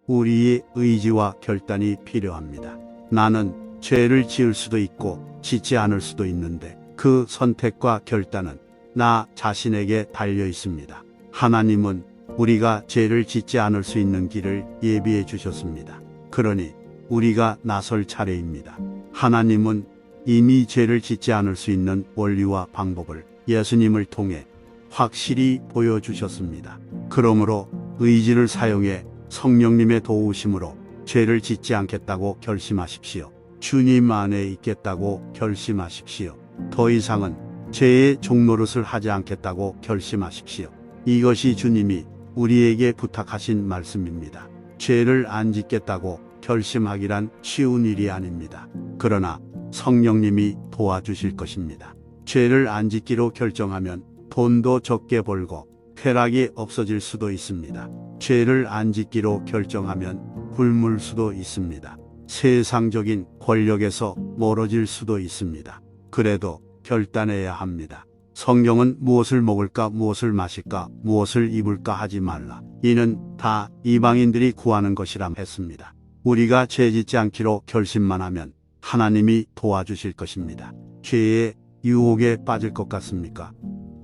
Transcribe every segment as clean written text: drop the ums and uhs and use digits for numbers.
우리의 의지와 결단이 필요합니다. 나는 죄를 지을 수도 있고 짓지 않을 수도 있는데 그 선택과 결단은 나 자신에게 달려 있습니다. 하나님은 우리가 죄를 짓지 않을 수 있는 길을 예비해 주셨습니다. 그러니 우리가 나설 차례입니다. 하나님은 이미 죄를 짓지 않을 수 있는 원리와 방법을 예수님을 통해 확실히 보여주셨습니다. 그러므로 의지를 사용해 성령님의 도우심으로 죄를 짓지 않겠다고 결심하십시오. 주님 안에 있겠다고 결심하십시오. 더 이상은 죄의 종노릇을 하지 않겠다고 결심하십시오. 이것이 주님이 우리에게 부탁하신 말씀입니다. 죄를 안 짓겠다고 결심하기란 쉬운 일이 아닙니다. 그러나 성령님이 도와주실 것입니다. 죄를 안 짓기로 결정하면 돈도 적게 벌고 쾌락이 없어질 수도 있습니다. 죄를 안 짓기로 결정하면 굶을 수도 있습니다. 세상적인 권력에서 멀어질 수도 있습니다. 그래도 결단해야 합니다. 성경은 무엇을 먹을까, 무엇을 마실까, 무엇을 입을까 하지 말라. 이는 다 이방인들이 구하는 것이라 했습니다. 우리가 죄 짓지 않기로 결심만 하면 하나님이 도와주실 것입니다. 죄의 유혹에 빠질 것 같습니까?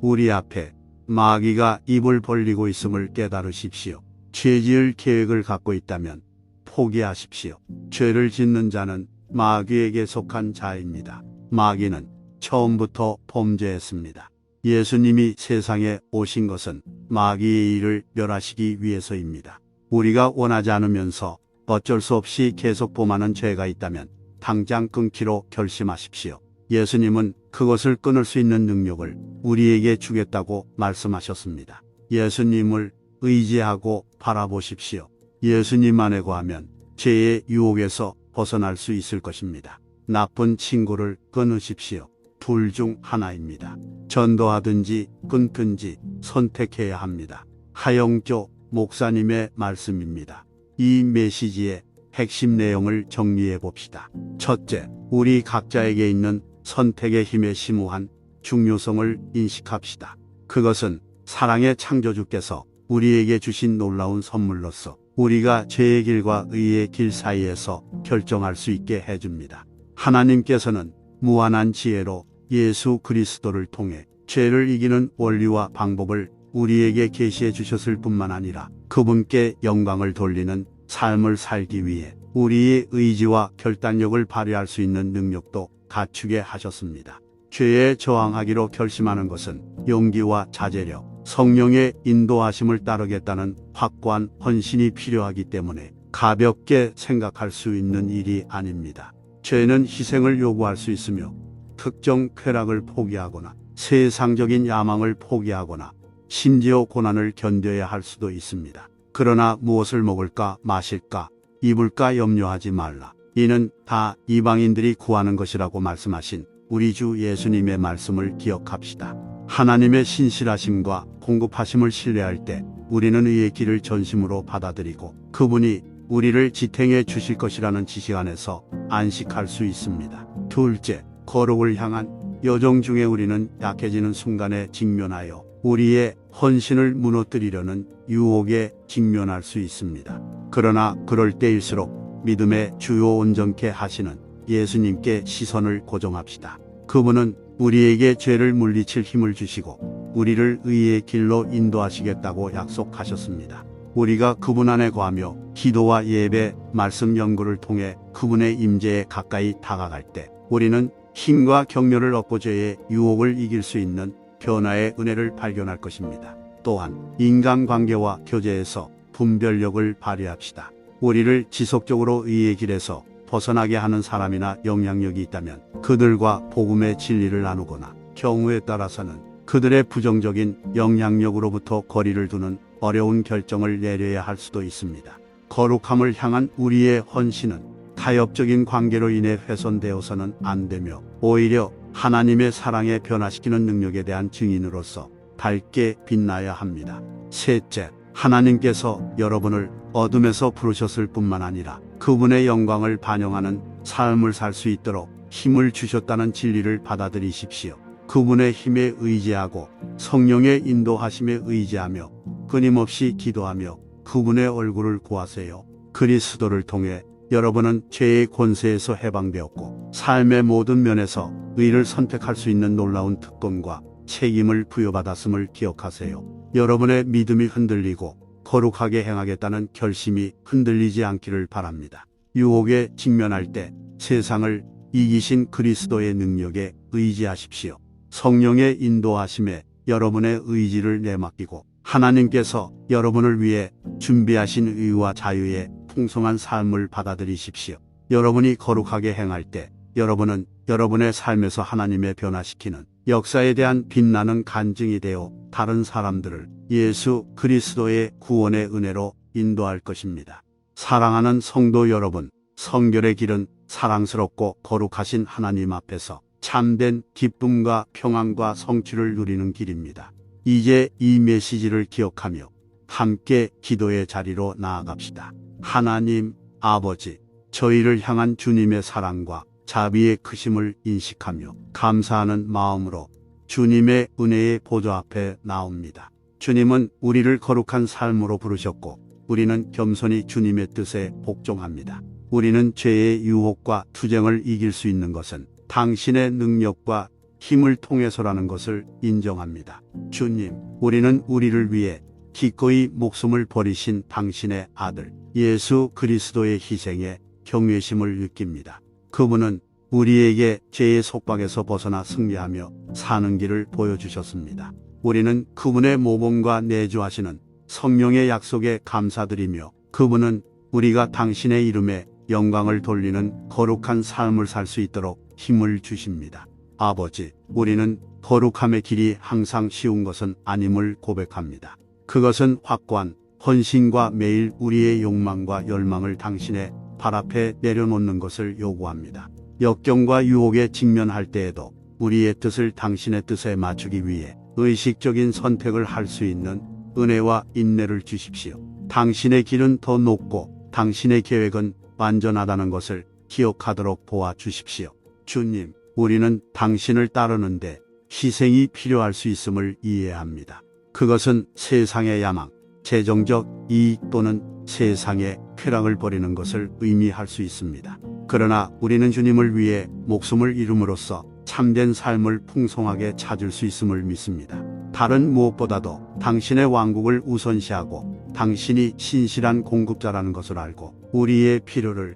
우리 앞에 마귀가 입을 벌리고 있음을 깨달으십시오. 죄 지을 계획을 갖고 있다면 포기하십시오. 죄를 짓는 자는 마귀에게 속한 자입니다. 마귀는 처음부터 범죄했습니다. 예수님이 세상에 오신 것은 마귀의 일을 멸하시기 위해서입니다. 우리가 원하지 않으면서 어쩔 수 없이 계속 범하는 죄가 있다면 당장 끊기로 결심하십시오. 예수님은 그것을 끊을 수 있는 능력을 우리에게 주겠다고 말씀하셨습니다. 예수님을 의지하고 바라보십시오. 예수님 안에 거하면 죄의 유혹에서 벗어날 수 있을 것입니다. 나쁜 친구를 끊으십시오. 둘 중 하나입니다. 전도하든지 끊든지 선택해야 합니다. 하영조 목사님의 말씀입니다. 이 메시지의 핵심 내용을 정리해 봅시다. 첫째, 우리 각자에게 있는 선택의 힘의 심오한 중요성을 인식합시다. 그것은 사랑의 창조주께서 우리에게 주신 놀라운 선물로서 우리가 죄의 길과 의의 길 사이에서 결정할 수 있게 해줍니다. 하나님께서는 무한한 지혜로 예수 그리스도를 통해 죄를 이기는 원리와 방법을 우리에게 계시해 주셨을 뿐만 아니라 그분께 영광을 돌리는 삶을 살기 위해 우리의 의지와 결단력을 발휘할 수 있는 능력도 갖추게 하셨습니다. 죄에 저항하기로 결심하는 것은 용기와 자제력, 성령의 인도하심을 따르겠다는 확고한 헌신이 필요하기 때문에 가볍게 생각할 수 있는 일이 아닙니다. 죄는 희생을 요구할 수 있으며 특정 쾌락을 포기하거나 세상적인 야망을 포기하거나 심지어 고난을 견뎌야 할 수도 있습니다. 그러나 무엇을 먹을까, 마실까, 입을까 염려하지 말라. 이는 다 이방인들이 구하는 것이라고 말씀하신 우리 주 예수님의 말씀을 기억합시다. 하나님의 신실하심과 공급하심을 신뢰할 때 우리는 의의 길을 전심으로 받아들이고 그분이 우리를 지탱해 주실 것이라는 지식 안에서 안식할 수 있습니다. 둘째, 거룩을 향한 여정 중에 우리는 약해지는 순간에 직면하여 우리의 헌신을 무너뜨리려는 유혹에 직면할 수 있습니다. 그러나 그럴 때일수록 믿음의 주요 온전케 하시는 예수님께 시선을 고정합시다. 그분은 우리에게 죄를 물리칠 힘을 주시고 우리를 의의 길로 인도하시겠다고 약속하셨습니다. 우리가 그분 안에 거하며 기도와 예배, 말씀 연구를 통해 그분의 임재에 가까이 다가갈 때 우리는 힘과 격려를 얻고 죄의 유혹을 이길 수 있는 변화의 은혜를 발견할 것입니다. 또한 인간관계와 교제에서 분별력을 발휘합시다. 우리를 지속적으로 의의 길에서 벗어나게 하는 사람이나 영향력이 있다면 그들과 복음의 진리를 나누거나 경우에 따라서는 그들의 부정적인 영향력으로부터 거리를 두는 어려운 결정을 내려야 할 수도 있습니다. 거룩함을 향한 우리의 헌신은 타협적인 관계로 인해 훼손되어서는 안 되며 오히려 하나님의 사랑에 변화시키는 능력에 대한 증인으로서 밝게 빛나야 합니다. 셋째, 하나님께서 여러분을 어둠에서 부르셨을 뿐만 아니라 그분의 영광을 반영하는 삶을 살 수 있도록 힘을 주셨다는 진리를 받아들이십시오. 그분의 힘에 의지하고 성령의 인도하심에 의지하며 끊임없이 기도하며 그분의 얼굴을 구하세요. 그리스도를 통해 여러분은 죄의 권세에서 해방되었고 삶의 모든 면에서 의를 선택할 수 있는 놀라운 특권과 책임을 부여받았음을 기억하세요. 여러분의 믿음이 흔들리고 거룩하게 행하겠다는 결심이 흔들리지 않기를 바랍니다. 유혹에 직면할 때 세상을 이기신 그리스도의 능력에 의지하십시오. 성령의 인도하심에 여러분의 의지를 내맡기고 하나님께서 여러분을 위해 준비하신 의와 자유의 풍성한 삶을 받아들이십시오. 여러분이 거룩하게 행할 때 여러분은 여러분의 삶에서 하나님의 변화시키는 역사에 대한 빛나는 간증이 되어 다른 사람들을 예수 그리스도의 구원의 은혜로 인도할 것입니다. 사랑하는 성도 여러분, 성결의 길은 사랑스럽고 거룩하신 하나님 앞에서 참된 기쁨과 평안과 성취를 누리는 길입니다. 이제 이 메시지를 기억하며 함께 기도의 자리로 나아갑시다. 하나님 아버지, 저희를 향한 주님의 사랑과 자비의 크심을 인식하며 감사하는 마음으로 주님의 은혜의 보좌 앞에 나옵니다. 주님은 우리를 거룩한 삶으로 부르셨고 우리는 겸손히 주님의 뜻에 복종합니다. 우리는 죄의 유혹과 투쟁을 이길 수 있는 것은 당신의 능력과 힘을 통해서라는 것을 인정합니다. 주님, 우리는 우리를 위해 기꺼이 목숨을 버리신 당신의 아들 예수 그리스도의 희생에 경외심을 느낍니다. 그분은 우리에게 죄의 속박에서 벗어나 승리하며 사는 길을 보여주셨습니다. 우리는 그분의 모범과 내주하시는 성령의 약속에 감사드리며 그분은 우리가 당신의 이름에 영광을 돌리는 거룩한 삶을 살 수 있도록 힘을 주십니다. 아버지, 우리는 거룩함의 길이 항상 쉬운 것은 아님을 고백합니다. 그것은 확고한 헌신과 매일 우리의 욕망과 열망을 당신의 발 앞에 내려놓는 것을 요구합니다. 역경과 유혹에 직면할 때에도 우리의 뜻을 당신의 뜻에 맞추기 위해 의식적인 선택을 할 수 있는 은혜와 인내를 주십시오. 당신의 길은 더 높고 당신의 계획은 완전하다는 것을 기억하도록 도와주십시오. 주님, 우리는 당신을 따르는데 희생이 필요할 수 있음을 이해합니다. 그것은 세상의 야망, 재정적 이익 또는 세상의 쾌락을 버리는 것을 의미할 수 있습니다. 그러나 우리는 주님을 위해 목숨을 잃음으로써 참된 삶을 풍성하게 찾을 수 있음을 믿습니다. 다른 무엇보다도 당신의 왕국을 우선시하고 당신이 신실한 공급자라는 것을 알고 우리의 필요를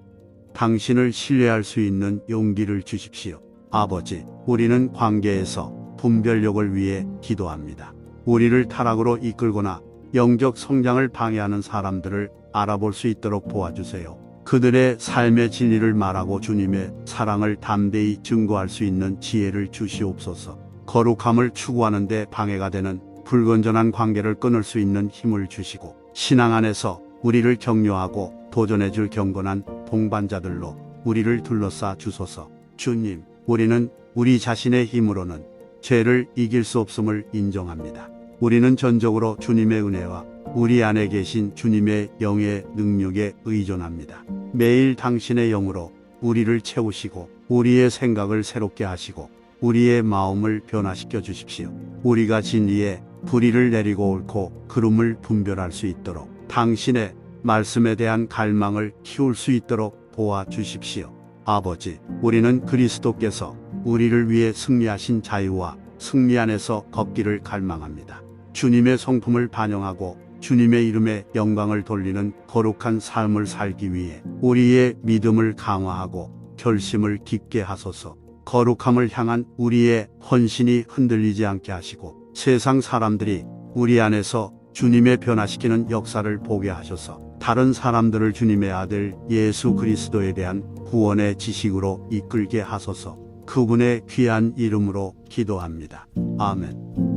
당신을 신뢰할 수 있는 용기를 주십시오. 아버지, 우리는 관계에서 분별력을 위해 기도합니다. 우리를 타락으로 이끌거나 영적 성장을 방해하는 사람들을 알아볼 수 있도록 도와주세요. 그들의 삶의 진리를 말하고 주님의 사랑을 담대히 증거할 수 있는 지혜를 주시옵소서. 거룩함을 추구하는 데 방해가 되는 불건전한 관계를 끊을 수 있는 힘을 주시고 신앙 안에서 우리를 격려하고 도전해줄 경건한 동반자들로 우리를 둘러싸 주소서. 주님, 우리는 우리 자신의 힘으로는 죄를 이길 수 없음을 인정합니다. 우리는 전적으로 주님의 은혜와 우리 안에 계신 주님의 영의 능력에 의존합니다. 매일 당신의 영으로 우리를 채우시고 우리의 생각을 새롭게 하시고 우리의 마음을 변화시켜 주십시오. 우리가 진리에 불의를 내리고 옳고 그름을 분별할 수 있도록 당신의 말씀에 대한 갈망을 키울 수 있도록 도와주십시오. 아버지, 우리는 그리스도께서 우리를 위해 승리하신 자유와 승리 안에서 걷기를 갈망합니다. 주님의 성품을 반영하고 주님의 이름에 영광을 돌리는 거룩한 삶을 살기 위해 우리의 믿음을 강화하고 결심을 깊게 하소서. 거룩함을 향한 우리의 헌신이 흔들리지 않게 하시고 세상 사람들이 우리 안에서 주님의 변화시키는 역사를 보게 하셔서 다른 사람들을 주님의 아들 예수 그리스도에 대한 구원의 지식으로 이끌게 하소서. 그분의 귀한 이름으로 기도합니다. 아멘.